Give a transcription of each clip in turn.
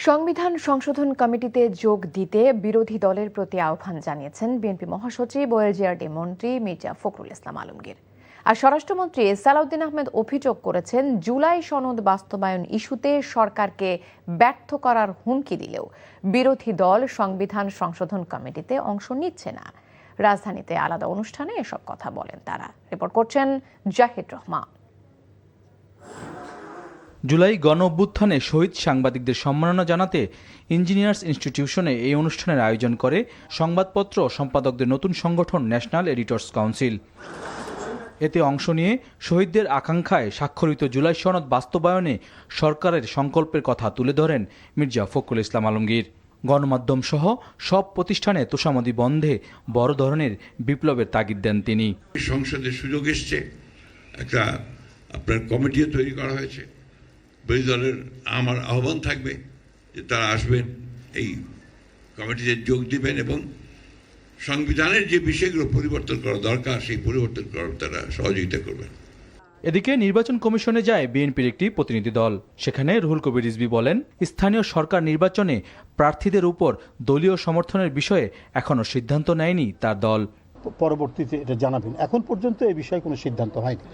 সংবিধান সংশোধন কমিটিতে যোগ দিতে বিরোধী দলের প্রতি আহ্বান জানিয়েছেন বিএনপি মহাসচিব ও এলজিআরডি মন্ত্রী মির্জা ফখরুল ইসলাম আলমগীর। আর স্বরাষ্ট্রমন্ত্রী সালাউদ্দিন আহমেদ অভিযোগ করেছেন, জুলাই সনদ বাস্তবায়ন ইস্যুতে সরকারকে ব্যর্থ করার হুমকি দিলেও বিরোধী দল সংবিধান সংশোধন কমিটিতে অংশ নিচ্ছে না। রাজধানীতে আলাদা অনুষ্ঠানে এসব কথা বলেন তারা। রিপোর্ট করছেন জাহিদ রহমান। জুলাই গণ অভ্যুত্থানে শহীদ সাংবাদিকদের সম্মাননা জানাতে ইঞ্জিনিয়ার্স ইনস্টিটিউশনে এই অনুষ্ঠানের আয়োজন করে সংবাদপত্র সম্পাদকদের নতুন সংগঠন ন্যাশনাল এডিটর্স কাউন্সিল। এতে অংশ নিয়ে শহীদদের আকাঙ্ক্ষায় স্বাক্ষরিত জুলাই সনদ বাস্তবায়নে সরকারের সংকল্পের কথা তুলে ধরেন মির্জা ফখরুল ইসলাম আলমগীর। গণমাধ্যম সহ সব প্রতিষ্ঠানে তোষামোদী বন্ধে বড় ধরনের বিপ্লবের তাগিদ দেন তিনি। সংসদের সুযোগ এসছে, একটা আপনার কমিটিও তৈরি করা হয়েছে। বিরোধী দলের আমার আহ্বান থাকবে যে তারা আসবেন, এই কমিটিতে যোগ দিবেন এবং সংবিধানের যে বিষয়গুলো পরিবর্তন করা দরকার সেই পরিবর্তন করার তারা সহযোগিতা করবেন। এদিকে নির্বাচন কমিশনে যায় বিএনপির একটি প্রতিনিধি দল। সেখানে রুহুল কবির রিজভী বলেন, স্থানীয় সরকার নির্বাচনে প্রার্থীদের উপর দলীয় সমর্থনের বিষয়ে এখনো সিদ্ধান্ত নেয়নি তার দল। পরবর্তীতে এটা জানাবেন, এখন পর্যন্ত এই বিষয়ে কোনো সিদ্ধান্ত হয়নি।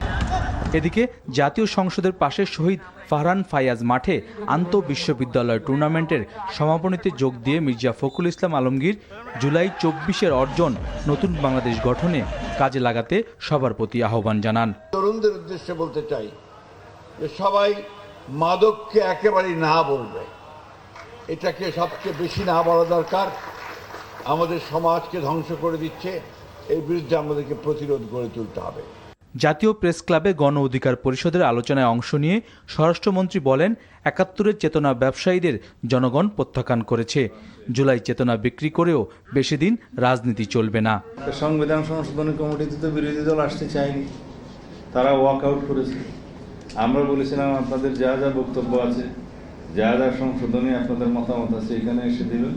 এদিকে জাতীয় সংসদের পাশে শহীদ ফারহান ফায়াজ মাঠে আন্তঃবিশ্ববিদ্যালয় টুর্নামেন্টের সমাপনীতে যোগ দিয়ে মির্জা ফখরুল ইসলাম আলমগীর জুলাই 24-এর অর্জন নতুন বাংলাদেশ গঠনে কাজে লাগাতে সবার প্রতি আহ্বান জানান। তরুণদের উদ্দেশ্যে বলতে চাই যে সবাই মাদককে একেবারেই না বলবে, এটাকে সবচেয়ে বেশি না বলা দরকার। আমাদের সমাজকে ধ্বংস করে দিচ্ছে, এর বিরুদ্ধে আমাদেরকে প্রতিরোধ গড়ে তুলতে হবে। জাতীয় প্রেস ক্লাবে গণ অধিকার পরিষদের আলোচনায় অংশ নিয়ে স্বরাষ্ট্রমন্ত্রী বলেন, ৭১-এর চেতনা ব্যবসায়ীদের জনগণ প্রত্যাখ্যান করেছে। জুলাই চেতনা বিক্রি করেও বেশি দিন রাজনীতি চলবে না। সংবিধান সংশোধনী কমিটিতে তো বিরোধী দল আসতে চায়নি, তারা ওয়াক আউট করেছে। আমরা বলেছিলাম আপনাদের যা যা বক্তব্য আছে, যা যা সংশোধনী আপনাদের মতামত আছে এখানে এসে দিবেন,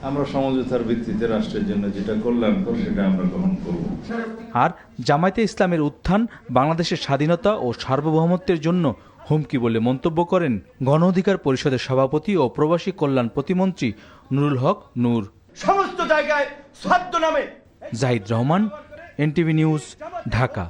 আমরা সমঝোতার ভিত্তিতে রাষ্ট্রের জন্য যেটা করলাম সেটা আমরা গ্রহণ করব। আর জামায়াতে ইসলামের উত্থান বাংলাদেশের স্বাধীনতা ও সার্বভৌমত্বের জন্য হুমকি বলে মন্তব্য করেন গণ অধিকার পরিষদের সভাপতি ও প্রবাসী কল্যাণ প্রতিমন্ত্রী নুরুল হক নূর। সমস্ত জায়গায় ছদ্মনামে। Zahid Rahman, NTV news, Dhaka.